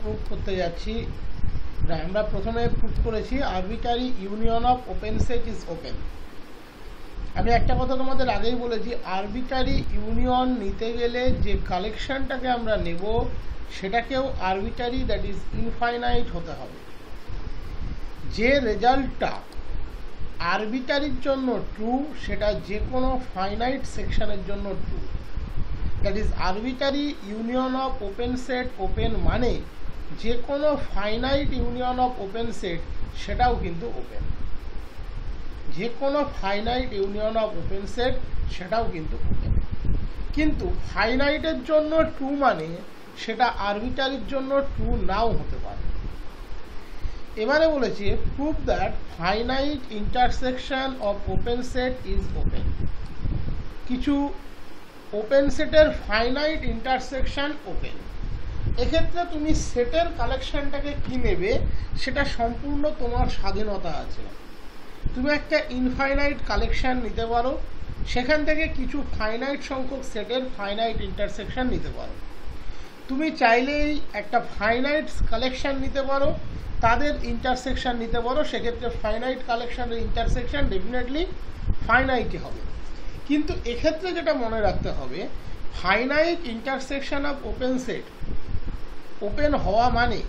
Proof করতে যাচ্ছি। আমরা প্রথমে প্রুফ করেছি arbitrary union of open set is open. আমি একটা কথা তোমাদের আগেই বলেছি, আরবিটারি ইউনিয়ন নিতে গেলে যে কালেকশনটাকে আমরা নেব সেটাকেও আরবিটারি, দ্যাট ইজ ইনফাইনাইট হতে হবে। যে রেজাল্টটা আরবিটারির জন্য ট্রু সেটা যে কোনো ফাইনাইট সেকশনের জন্য true. That is arbitrary union of open set open মানে যে কোনো finite union of open set সেটাও কিন্তু ওপেন। যে কোনো finite union of open set সেটাও কিন্তু ওপেন। কিন্তু ফাইনাইটের জন্য ট্রু মানে সেটা আরবিটারির জন্য ট্রু নাও হতে পারে। এবারে বলেছে prove that finite intersection of open set is open. কিছু ওপেন সেটের ফাইনাইট ইন্টারসেকশন ওপেন। এক্ষেত্রে তুমি সেটের কালেকশনটাকে কি নেবে সেটা সম্পূর্ণ তোমার স্বাধীনতা আছে। তুমি একটা ইনফাইনাইট কালেকশন নিতে পারো, সেখান থেকে কিছু ফাইনাইট সংখ্যক সেটের ফাইনাইট ইন্টারসেকশন নিতে পারো। তুমি চাইলেই একটা ফাইনাইট কালেকশন নিতে পারো, তাদের ইন্টারসেকশন নিতে পারো, সেক্ষেত্রে ফাইনাইট কালেকশনের ইন্টারসেকশন ডেফিনেটলি ফাইনাইটই হবে। কিন্তু এক্ষেত্রে যেটা মনে রাখতে হবে, finite intersection of open set open হওয়া মানে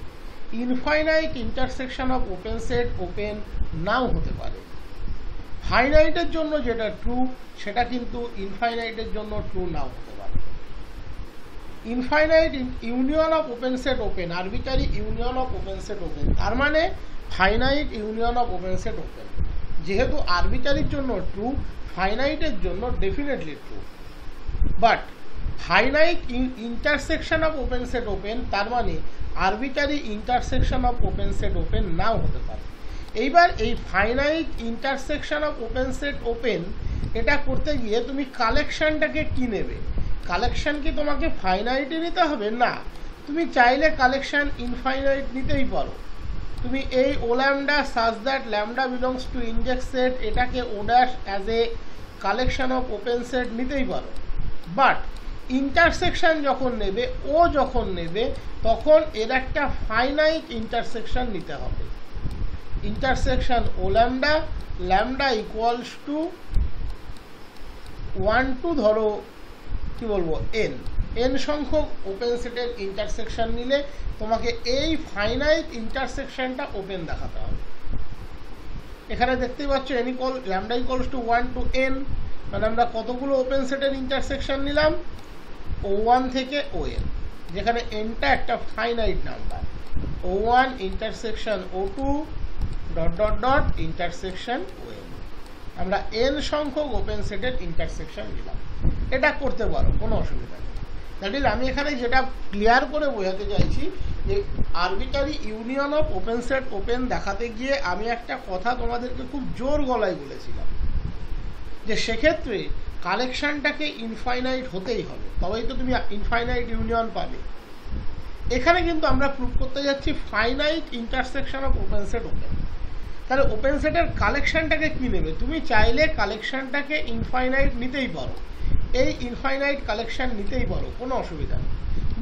infinite intersection of open set open নাও হতে পারে। ফাইনাইটের জন্য যেটা ট্রু সেটা কিন্তু ইনফাইনাইটের জন্য ট্রু নাও হতে পারে। Infinite union of open set open, arbitrary union of open set open, তার মানে finite union of open set open. যেহেতু আরবিটারির জন্য ট্রু, ফাইনাইটের জন্য definitely true. But finite intersection of open set open, তার মানে arbitrary intersection of open set open নাও হতে পারে। এইবার এই finite intersection of open set open এটা করতে গিয়ে তুমি কালেকশনটাকে কি নেবে? কালেকশন কি তোমাকে ফাইনাইটই নিতে হবে? না, তুমি চাইলে কালেকশন ইনফাইনাইট নিতেই পারো। তুমি এই O lambda such that lambda belongs to index set এটাকে O dash as a collection of open set নিতেই পারো। বাট ইন্টারসেকশন যখন নেবে, ও যখন নেবে, তখন এর একটা ফাইনাইট ইন্টারসেকশন নিতে হবে। ইন্টারসেকশন ও lambda, lambda equals to 1 to ধরো কি বলবো এন সংখ্যক ওপেন সেটের ইন্টারসেকশন নিলে তোমাকে এই ফাইনাইট ইন্টারসেকশনটা ওপেন দেখাতে হবে। এখানে দেখতেই পাচ্ছ N equal lambda equals to 1 to N, মানে আমরা কতগুলো ওপেন সেটের ইন্টারসেকশন নিলাম? O1 থেকে ON, যেখানে এনটা একটা finite number. O1 intersection O2 dot dot dot intersection ON, আমরা n সংখ্যক ওপেন সেটের ইন্টারসেকশন নিলাম। এটা করতে পারো, কোনো অসুবিধা নেই। দ্যাট ইজ আমি এখানে যেটা ক্লিয়ার করে বোঝাতে চাইছি যে arbitrary union of open set open দেখাতে গিয়ে আমি একটা কথা তোমাদেরকে খুব জোর গলায় বলেছিলাম যে সেক্ষেত্রে কালেকশনটাকে ইনফাইনাইট হতেই হবে, তবেই তো তুমি ইনফাইনাইট ইউনিয়ন পাবে। এখানে কিন্তু আমরা প্রুভ করতে যাচ্ছি finite intersection of open set open. তাহলে ওপেন সেটের কালেকশনটাকে কি নেবে? তুমি চাইলে কালেকশনটাকে ইনফাইনাইট নিতেই পারো, এই ইনফাইনাইট কালেকশন নিতেই পারো, কোনো অসুবিধা নেই।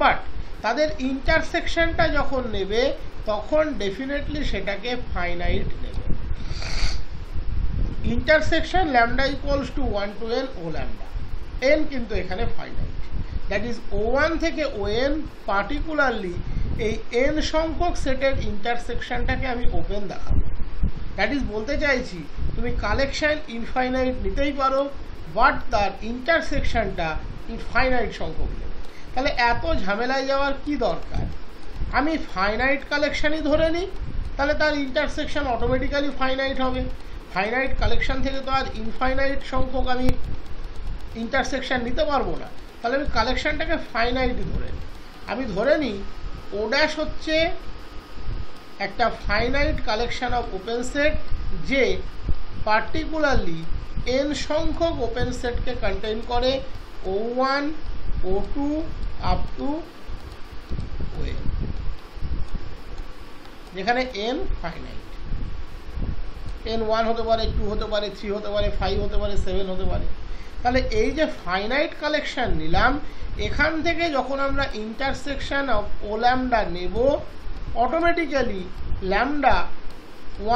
বাট তাদের ইন্টারসেকশনটা যখন নেবে তখন ডেফিনেটলি সেটাকে ফাইনাইট নেবে। Intersection lambda equals to 1 to N ও ল্যামডা, এন কিন্তু এখানে ফাইনাইট। দ্যাট ইজ O1 থেকে ON পার্টিকুলারলি এই এন সংখ্যক সেটের ইন্টারসেকশনটাকে আমি ওপেন দেখাবো। দ্যাট ইজ বলতে চাইছি তুমি কালেকশন ইনফাইনাইট নিতেই পারো, বাট তার ইন্টারসেকশনটা ইনফাইনাইট সংখ্যক নেবে। তাহলে এত ঝামেলায় যাওয়ার কি দরকার? আমি ফাইনাইট কালেকশনই ধরে নিই, তাহলে তার ইন্টারসেকশন অটোমেটিক্যালি ফাইনাইট হবে। ফাইনাইট কালেকশন থেকে তো আর ইনফাইনাইট সংখ্যক আমি ইন্টারসেকশন নিতে পারবো না, তাহলে আমি কালেকশনটাকে ফাইনাইটই ধরে নিই। আমি ধরে নিই ও ড্যাশ হচ্ছে একটা finite collection of open set যে পার্টিকুলারলি এন সংখ্যক ওপেন সেটকে কন্টেইন করে O1 O2 up to ON, যেখানে n ফাইনাইট। n1 হতে পারে, 2 হতে পারে, 3 হতে পারে, 5 হতে পারে, 7 হতে পারে। তাহলে এই যে ফাইনাইট কালেকশন নিলাম, এখান থেকে যখন আমরা ইন্টারসেকশন অফ ও ল্যামডা নেব, অটোমেটিক্যালি ল্যামডা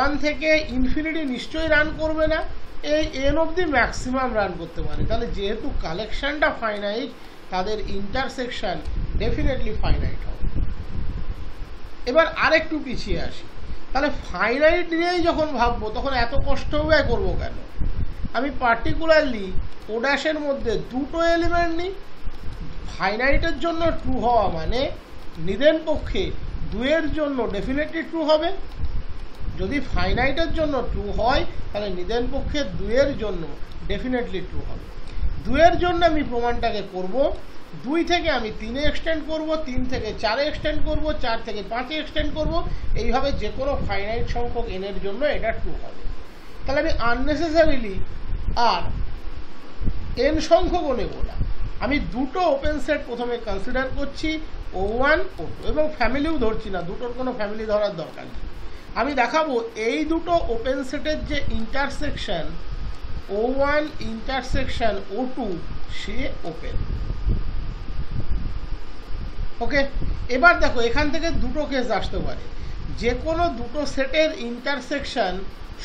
1 থেকে ইনফিনিটি নিশ্চয়ই রান করবে না, এই এন অবধি ম্যাক্সিমাম রান করতে পারে। তাহলে যেহেতু কালেকশনটা ফাইনাইট, তাদের ইন্টারসেকশন ডেফিনেটলি ফাইনাইট হবে। এবার আরেকটু পিছিয়ে আসি, তাহলে ফাইনাইট নিয়েই যখন ভাববো তখন এত কষ্ট ব্যয় করবো কেন? আমি পার্টিকুলারলি ও ড্যাশের মধ্যে দুটো এলিমেন্ট নিই। ফাইনাইটের জন্য ট্রু হওয়া মানে নিদেন পক্ষে 2 এর জন্য ডেফিনেটলি ট্রু হবে। যদি ফাইনাইটের জন্য ট্রু হয় তাহলে নিদেন পক্ষে 2 এর জন্য ডেফিনেটলি ট্রু হবে। 2 এর জন্য আমি প্রমাণটাকে করব, 2 থেকে আমি 3 এ এক্সটেন্ড করব, 3 থেকে 4 এ এক্সটেন্ড করব, 4 থেকে 5 এ এক্সটেন্ড করব। এইভাবে যে কোনো ফাইনাইট সংখ্যক এন এর জন্য এটা ট্রু হবে। তাহলে আমি আননেসেসারিলি আর এন সংখ্যকও নেব না। আমি দুটো ওপেন সেট প্রথমে কনসিডার করছি, O1 O2, এবং ফ্যামিলিও ধরছি না, দুটোর কোনো ফ্যামিলি ধরার দরকার নেই। আমি দেখাবো এই দুটো ওপেন সেটের যে ইন্টারসেকশন O1 ইন্টারসেকশন O2 সে ওপেন। ওকে, এবার দেখো এখান থেকে দুটো কেস আসতে পারে। যে কোনো দুটো সেটের ইন্টারসেকশন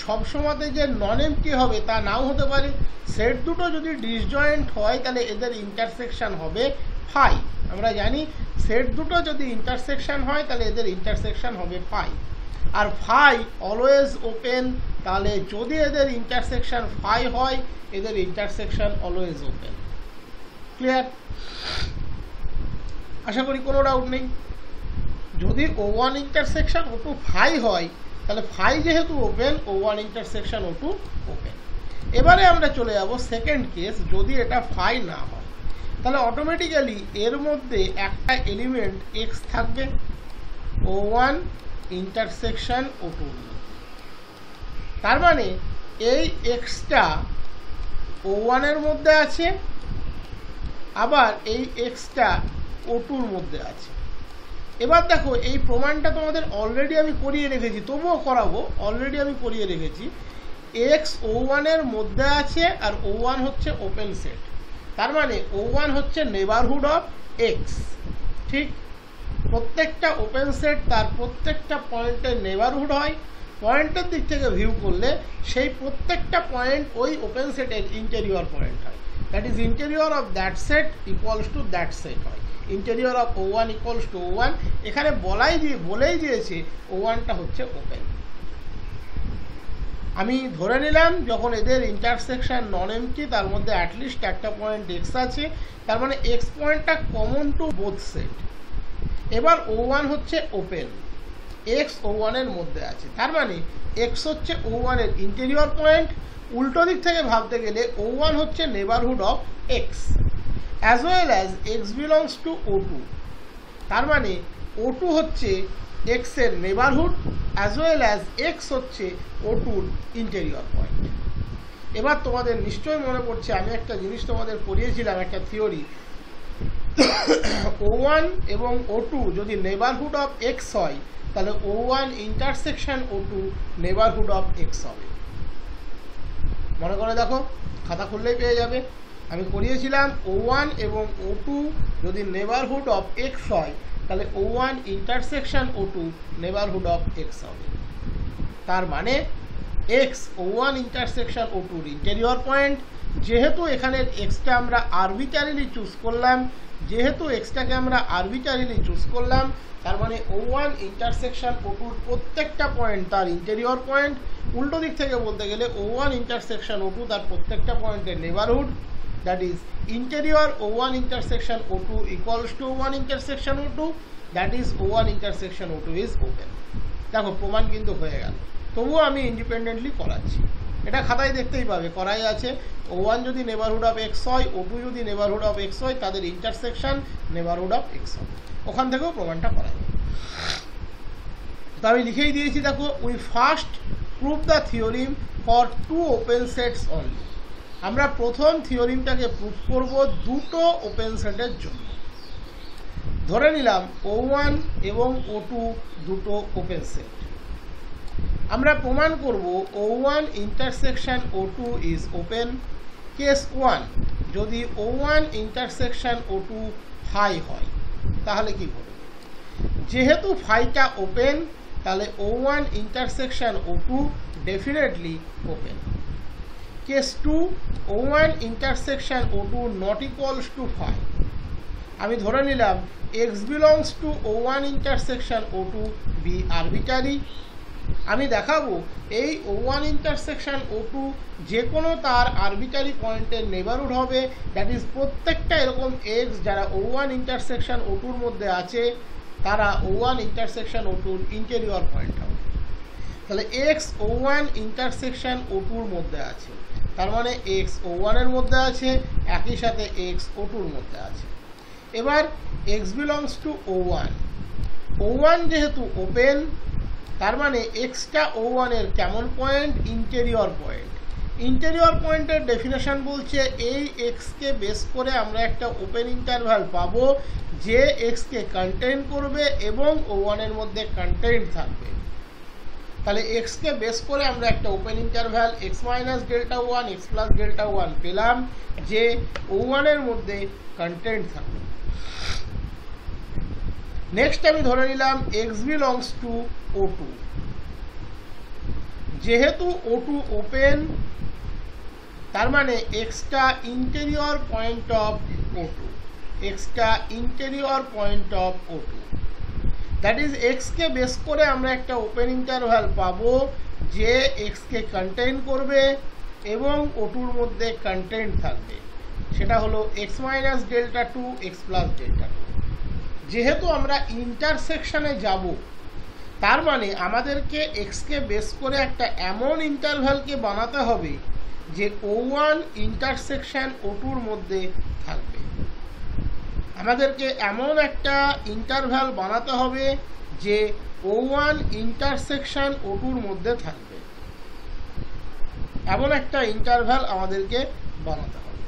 সবসময়তে যে নন এমটি হবে তা নাও হতে পারে। সেট দুটো যদি ডিসজয়েন্ট হয় তাহলে এদের ইন্টারসেকশন হবে ফাই। আমরা জানি সেট দুটো যদি ইন্টারসেকশন হয় তাহলে এদের ইন্টারসেকশন হবে ফাই, আর ফাই অলওয়েজ ওপেন। তাহলে যদি এদের ইন্টারসেকশন ফাই হয়, এদের ইন্টারসেকশন অলওয়েজ ওপেন। ক্লিয়ার? আশা করি কোনো ডাউট নেই। যদি O1 ইন্টারসেকশন O2 ফাই হয় তাহলে ফাই যেহেতু open, O1 intersection O2 open. এবারে আমরা চলে যাব সেকেন্ড কেস, যদি এটা ফাই না হয় তাহলে অটোমেটিক্যালি এর মধ্যে একটা এলিমেন্ট x থাকবে O1 ইন্টারসেকশন O2। তার মানে এই এক্সটা O1 এর মধ্যে আছে, আবার এই এক্সটা O2 এর মধ্যে আছে। এবার দেখো এই প্রমাণটা তোমাদের অলরেডি আমি করিয়ে রেখেছি, তবুও করাবো। অলরেডি আমি করিয়ে রেখেছি, x O1 এর মধ্যে আছে আর O1 হচ্ছে ওপেন সেট। তার মানে O1 হচ্ছে নেবারহুড অফ x। ঠিক, প্রত্যেকটা ওপেন সেট তার প্রত্যেকটা পয়েন্টের নেবারহুড হয়। পয়েন্টের দিক থেকে ভিউ করলে সেই প্রত্যেকটা পয়েন্ট ওই ওপেন সেটের ইন্টেরিয়র পয়েন্ট হয়। That is interior of that set equals to that set হয়। Interior of O1 equals to O1। এখানে বলেই দিয়েছে O1টা হচ্ছে ওপেন। আমি ধরে নিলাম যখন এদের ইন্টারসেকশন নন এমটি, তার মধ্যে অ্যাটলিস্ট একটা পয়েন্ট x আছে, তার মানে x পয়েন্টটা কমন টু বোথ সেট। এবার O1 হচ্ছে ওপেন, x O1 এর মধ্যে আছে, তার মানে x হচ্ছে O1 এর ইন্টেরিয়র পয়েন্ট। উল্টো দিক থেকে ভাবতে গেলে O1 হচ্ছে neighbourhood of x as well as x belongs two O2। তার মানে O2 হচ্ছে x এর neighbourhood as well as x হচ্ছে O2 ইন্টেরিয়র পয়েন্ট। এবার তোমাদের নিশ্চয়ই মনে পড়ছে আমি একটা জিনিস তোমাদের পড়িয়েছিলাম, একটা থিওরি। O1 এবং O2 যদি নেবারহুড অফ x হয় তাহলে O1 intersection O2 neighbourhood of x হবে। মনে করে দেখো, খাতা খুললেই পেয়ে যাবে। আমি করিয়েছিলাম O1 এবং O2 যদি নেবারহুড অফ x হয় তাহলে O1 intersection O2 neighbourhood of x হবে। তার মানে x O1 ইন্টারসেকশন O2 এর ইন্টেরিয়র পয়েন্ট। যেহেতু এখানের এক্সটা আমরা আরবিটারিলি চুজ করলাম, তার মানে O1 ইন্টারসেকশন O2 এর প্রত্যেকটা পয়েন্ট তার ইন্টেরিয়র পয়েন্ট। উল্টো দিক থেকে বলতে গেলে O1 ইন্টারসেকশন O2 তার প্রত্যেকটা পয়েন্টের neighbourhood. That is interior O1 intersection O2 equals to O1 intersection O2, that is O1 intersection O2 is open. দেখো প্রমাণ কিন্তু হয়ে গেল, তবুও আমি ইন্ডিপেন্ডেন্টলি করাচ্ছি। এটা খাতায় দেখতেই পাবে করাই আছে। O1 যদি নেবারহুড অফ x হয়, O2 যদি নেবারহুড অফ x হয়, তাদের ইন্টারসেকশন নেবারহুড অফ x হবে। ওখান থেকেও প্রমাণটা করা যায়। তো আমি লিখেই দিয়েছি, দেখো, we first prove the theorem for 2 open sets only. আমরা প্রথম থিওরিমটাকে প্রুভ করব দুটো ওপেন সেটের জন্য। ধরে নিলাম O1 এবং O2 দুটো ওপেন সেট। আমরা প্রমাণ করব O1 intersection O2 is open. Case 1, যদি O1 ইন্টারসেকশন O2 হাই হয় তাহলে কি ঘটবে? যেহেতু ফাইটা ওপেন তাহলে O1 intersection O2 definitely open. Case 2, O1 intersection O2 not equals to phi. আমি ধরে নিলাম x belongs to O1 intersection O2 be arbitrary. আমি দেখাবো এই O1 ইন্টারসেকশন O2 যে কোনো তার আরবিটারি পয়েন্টের নেবারহুড হবে, দ্যাট ইজ প্রত্যেকটা এরকম x যারা O1 ইন্টারসেকশন O2-র মধ্যে আছে তারা O1 ইন্টারসেকশন O2-র ইন্টেরিয়র পয়েন্ট হবে। তাহলে x O1 ইন্টারসেকশন O2-র মধ্যে আছে, তার মানে x O1-এর মধ্যে আছে, একই সাথে x O2-র মধ্যে আছে। এবার x belongs to O1, O1 যেহেতু ওপেন তার মানে এক্সটা O1-এর কেমন পয়েন্ট? Interior point. ইন্টেরিয়র পয়েন্টের ডেফিনেশন বলছে এই এক্সকে বেস করে আমরা একটা ওপেন ইন্টারভ্যাল পাবো যে এক্সকে কন্টেইন করবে এবং O1-এর মধ্যে কন্টেইন থাকবে। তাহলে এক্সকে বেস করে আমরা একটা open interval x minus delta 1 x plus delta 1 পেলাম যে O1-এর মধ্যে কন্টেইন থাকবে। নেক্সট আমি ধরে নিলাম x বিলংস টু O2, যেহেতু O2 ওপেন তার মানে এক্সটা ইন্টেরিয়র পয়েন্ট অফ O2, এক্সটা interior point of O2, that is এক্সকে বেস করে আমরা একটা ওপেন ইন্টারভ্যাল পাবো যে এক্সকে কন্টেইন করবে এবং O2-র মধ্যে কন্টেইন থাকবে, সেটা হলো x minus delta 2 x plus delta 2। যেহেতু আমরা ইন্টারসেকশনে যাব তার মানে আমাদেরকে এক্সকে বেস করে একটা এমন ইন্টারভ্যালকে বানাতে হবে যে O1 ইন্টারসেকশন O2-র মধ্যে থাকবে। আমাদেরকে এমন একটা ইন্টারভ্যাল বানাতে হবে যে O1 ইন্টারসেকশন O2-র মধ্যে থাকবে, এমন একটা ইন্টারভ্যাল আমাদেরকে বানাতে হবে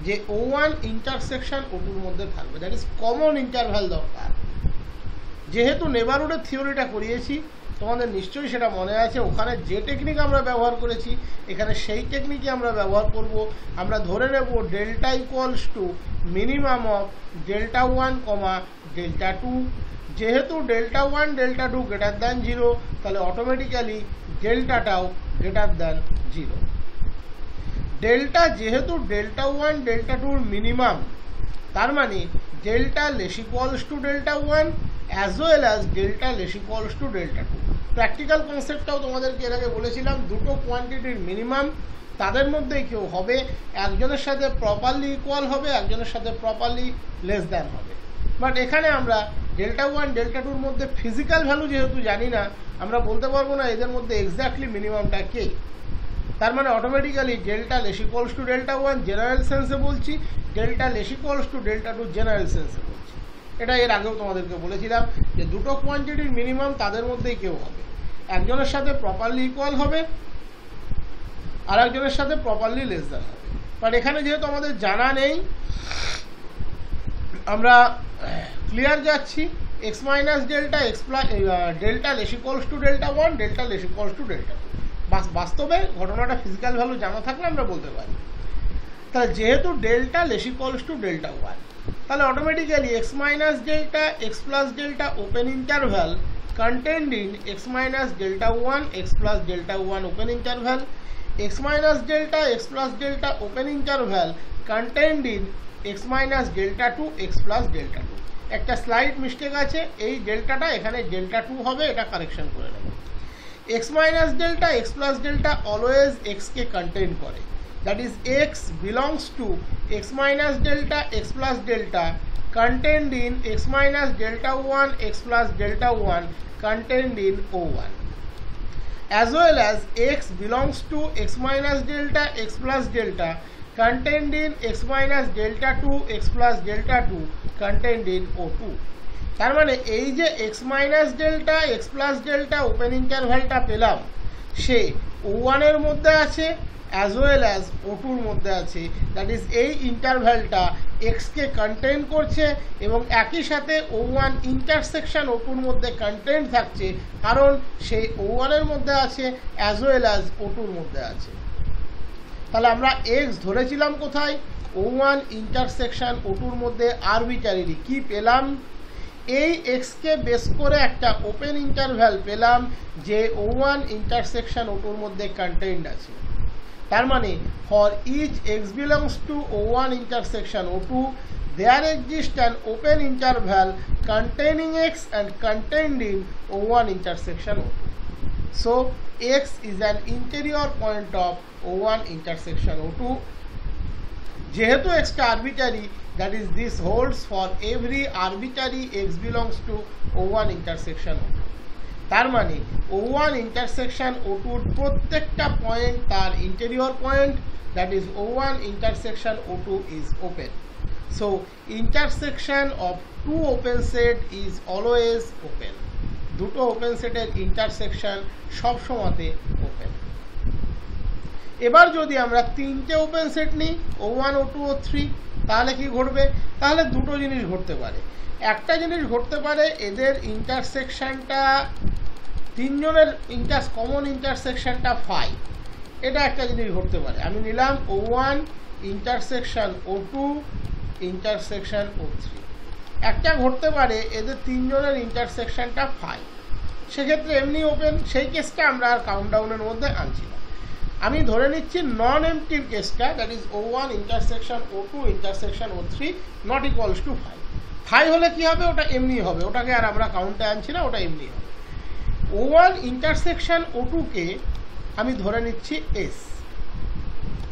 যে O1 ইন্টারসেকশন O2-র মধ্যে থাকবে, দ্যাট ইজ কমন ইন্টারভ্যাল দরকার। যেহেতু নেবারহুডের থিওরিটা করিয়েছি তোমাদের নিশ্চয়ই সেটা মনে আছে, ওখানে যে টেকনিক আমরা ব্যবহার করেছি এখানে সেই টেকনিকই আমরা ব্যবহার করব। আমরা ধরে নেব delta equals to minimum of delta 1 delta 2। যেহেতু ডেল্টা 1 ডেল্টা 2 গ্রেটার দ্যান 0 তাহলে অটোমেটিক্যালি ডেল্টাটাও গ্রেটার দ্যান 0। ডেল্টা যেহেতু ডেল্টা 1 ডেল্টা 2-র মিনিমাম তার মানে delta less equals to delta 1 as well as delta less equals to delta 2। Practical কনসেপ্টটাও তোমাদেরকে এর আগে বলেছিলাম, দুটো কোয়ান্টিটির মিনিমাম তাদের মধ্যেই কেউ হবে একজনের সাথে প্রপারলি ইকুয়াল হবে, একজনের সাথে প্রপারলি লেস দ্যান হবে। বাট এখানে আমরা ডেল্টা 1 ডেল্টা 2-র মধ্যে ফিজিক্যাল ভ্যালু যেহেতু জানি না, আমরা বলতে পারবো না এদের মধ্যে এক্স্যাক্টলি মিনিমামটা কে। তার মানে automatically delta less equals to delta 1 general সেন্সে বলছি, delta less equals to delta 2 general সেন্সে বলছি। এটা এর আগেও তোমাদেরকে বলেছিলাম যে দুটো কোয়ান্টিটির মিনিমাম তাদের মধ্যেই কেউ হবে, একজনের সাথে প্রপারলি ইকুয়াল হবে আর একজনের সাথে প্রপারলি লেস দ্যান হবে। বাট এখানে যেহেতু আমাদের জানা নেই আমরা ক্লিয়ার যাচ্ছি x minus delta x plus delta less equals to delta 1 delta less equals to delta 2। বাস্তবে ঘটনাটা ফিজিক্যাল ভ্যালু জানা থাকলে আমরা বলতে পারি। তাহলে যেহেতু delta less equals to delta 1 তাহলে automatically x minus delta x plus delta open interval contained in x minus delta 1 x plus delta 1 open interval, x minus delta x plus delta open interval contained in x minus delta 2 x plus delta 2। একটা slide mistake আছে, এই ডেল্টাটা এখানে delta 2 হবে, এটা correction করে নেব। x minus delta x plus delta always x কে contain করে, that is x belongs to x minus delta x plus delta contained in x minus delta 1 x plus delta 1 contained in O1, as well as x belongs to x minus delta x plus delta contained in x minus delta 2 x plus delta 2 contained in O2। তার মানে এই যে x minus delta x plus delta open ইন্টারভ্যালটা পেলাম say O1 এর মধ্যে আছে as well as O2-র মধ্যে আছে, দ্যাট ইজ এই ইন্টারভ্যালটা x কে কন্টেইন করছে এবং একই সাথে O1 ইন্টারসেকশন O2-র মধ্যে কন্টেইন থাকছে কারণ সেই O1 এর মধ্যে আছে as well as O2-র মধ্যে আছে। তাহলে আমরা এক্স ধরেছিলাম কোথায়, O1 ইন্টারসেকশন O2 এর মধ্যে আরবিটারিলি কি পেলাম, এই এক্সকে বেস করে একটা ওপেন ইন্টারভ্যাল পেলাম যে O1 ইন্টারসেকশন O2 এর মধ্যে কন্টেইনড আছে। তার মানে for each X belongs to O1 intersection O2 there exists an open interval containing x and contained in O1 intersection O2. So x is an interior point of O1 intersection O2. যেহেতু x টা arbitrary, that is this holds for every arbitrary x belongs to O1 intersection O2. তার মানে O1 intersection O2 প্রত্যেকটা point তার interior point, that is O1 intersection O2 is open. So intersection of two open set is always open. দুটো open সেটের intersection সব সময়তে open. এবার যদি আমরা তিনটে ওপেন সেট নিই O1 O2 O3, তাহলে কি ঘটবে, তাহলে দুটো জিনিস ঘটতে পারে। একটা জিনিস ঘটতে পারে এদের ইন্টারসেকশনটা তিনজনের কমন ইন্টারসেকশনটা 5, এটা একটা জিনিস ঘটতে পারে। আমি নিলাম O1 intersection O2 intersection O3, একটা ঘটতে পারে এদের তিনজনের ইন্টারসেকশনটা 5, সেক্ষেত্রে এমনি ওপেন, সেই কেসটা আমরা আর কাউন্টডাউনের মধ্যে আনছি না। আমি ধরে নিচ্ছি নন এমটির কেসটা, that is O1 intersection O2 intersection O3 not equals two 5। 5 হলে কি হবে, ওটা এমনি হবে, ওটাকে আর আমরা কাউন্টে আনছি না, ওটা এমনি হবে। O1 ইন্টারসেকশন O2 কে আমি ধরে নিচ্ছি S।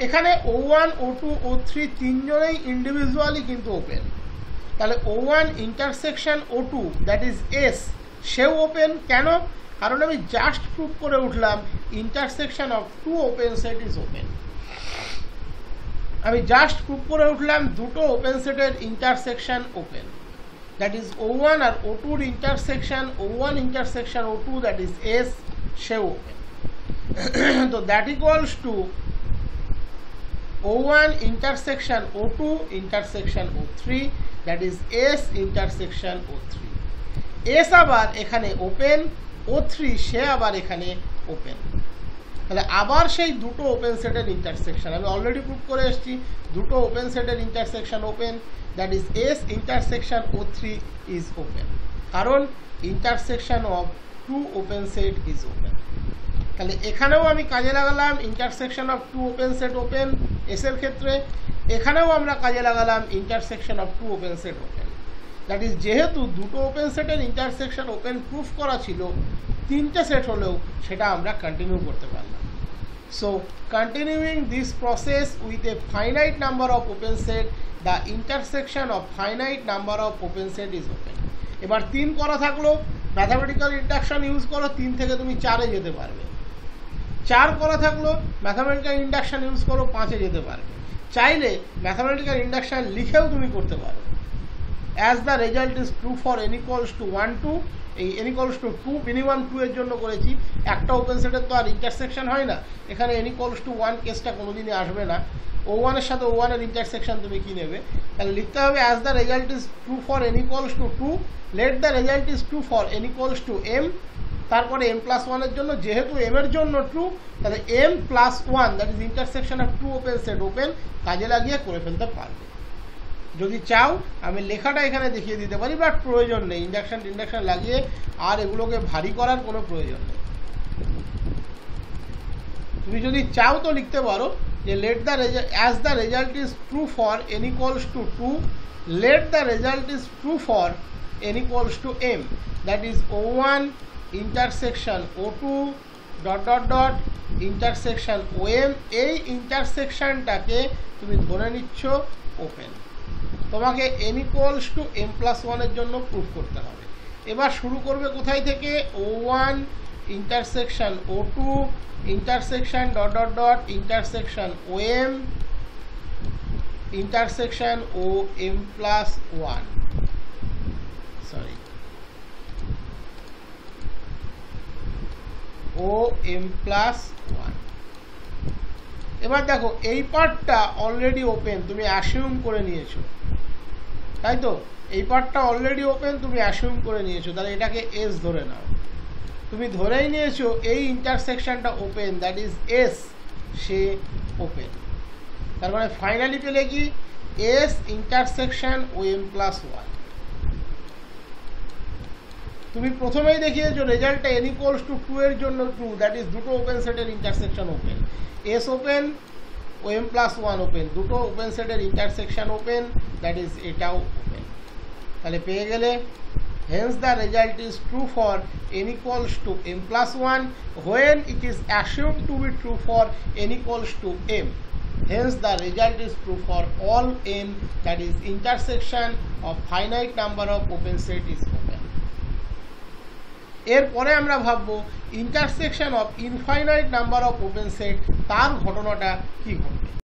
এখানে O1 O2 O3 তিনজনেই ইন্ডিভিজুয়ালি কিন্তু ওপেন, তাহলে O1 intersection O2 that is S সেও ওপেন। কেন, কারণ আমি জাস্ট প্রুভ করে উঠলাম intersection of two open set is open. আমি জাস্ট প্রুভ করে উঠলাম দুটো ওপেন সেটের intersection open, that is O1 আর O2 এর intersection O1 intersection O2 that is S সেও ওপেন। তো that equals to O1 intersection O2 intersection O3 that is S intersection O3. S আবার এখানে ওপেন, O3 সে আবার এখানে open, তাহলে আবার সেই দুটো ওপেন সেটের ইন্টারসেকশন আমি অলরেডি প্রুভ করে এসেছি, দুটো ওপেন সেটের intersection open, that is S intersection O3 is open, কারণ intersection of two open set is open. তাহলে এখানেও আমি কাজে লাগালাম intersection of two open set open S এর ক্ষেত্রে, এখানেও আমরা কাজে লাগালাম intersection of two open set open. That is যেহেতু দুটো ওপেন সেটের ইন্টারসেকশন ওপেন প্রুফ করা ছিল, তিনটে সেট হলেও সেটা আমরা কন্টিনিউ করতে পারলাম। So continuing this process with a finite number of open set, the intersection of finite number of open set is open. এবার 3 করা থাকলো, ম্যাথামেটিক্যাল ইন্ডাকশন ইউজ করো, 3 থেকে তুমি 4-এ যেতে পারবে। 4 করা থাকলো, ম্যাথামেটিক্যাল ইন্ডাকশন ইউজ করো, 5-এ যেতে পারবে। চাইলে ম্যাথামেটিক্যাল ইন্ডাকশন লিখেও তুমি করতে পারো। As the result is true for n equals to 1 2, এই n ইকুয়ালস টু 2 মিনিমাম 2 এর জন্য করেছি, একটা ওপেন সেটের তো আর ইন্টারসেকশন হয় না, এখানে n ইকুয়ালস টু 1 কেসটা কোনোদিনই আসবে না। O1 এর সাথে O1 এর ইন্টারসেকশন তুমি কি নেবে, তাহলে লিখতে হবে as the result is true for n equals to 2, let the result is true for n equals to m, তারপরে m+1 এর জন্য, যেহেতু m এর জন্য ট্রু, তাহলে m+1 that is intersection of two open set open, কাজে লাগিয়ে করে ফেলতে পারবে। যদি চাও আমি লেখাটা এখানে দেখিয়ে দিতে পারি, বাট প্রয়োজন নেই, ইন্ডাকশন লাগিয়ে আর এগুলোকে ভারী করার কোনো প্রয়োজন নেই। তুমি যদি চাও তো লিখতে পারো যে let the result as the result is true for n equals to 2, let the result is true for n equals to m, that is O1 intersection O2 dot dot dot intersection OM। এই ইন্টারসেকশনটাকে তুমি ধরে নিচ্ছ open, তোমাকে n equals to m+1 এর জন্য proof করতে হবে। এবার শুরু করবে কোথায় থেকে, O1 intersection O2 intersection dot dot dot intersection OM intersection OM+1, sorry OM+1। এবার দেখো এই পার্টটা অলরেডি ওপেন, তুমি অ্যাসিউম করে নিয়েছো, তাই তো, এই পার্টটা অলরেডি ওপেন তুমি অ্যাসিউম করে নিয়েছো, তাহলে এটাকে S ধরে নাও। তুমি ধরেই নিয়েছো এই ইন্টারসেকশনটা open, that is S say open. তার মানে ফাইনালি পেলে কি S intersection O M plus one. তুমি প্রথমেই দেখিয়েছো রেজাল্টটা n ইকুয়ালস টু 2 এর জন্য ট্রু, দ্যাট ইজ দুটো ওপেন সেটের ইন্টারসেকশন ওপেন, এস ওপেন ও এম প্লাস ওয়ান ওপেন, দুটো ওপেন সেটের ইন্টারসেকশন ওপেন, দ্যাট ইজ এটাও ওপেন। তাহলে পেয়ে গেলে hence the result is true for n equals to m plus 1 when it is assumed to be true for n equals to m. Hence the result is true for all n, that is intersection of finite number of open set is open. এরপরে আমরা ভাববো intersection of infinite number of open set, তার ঘটনাটা কি ঘটবে।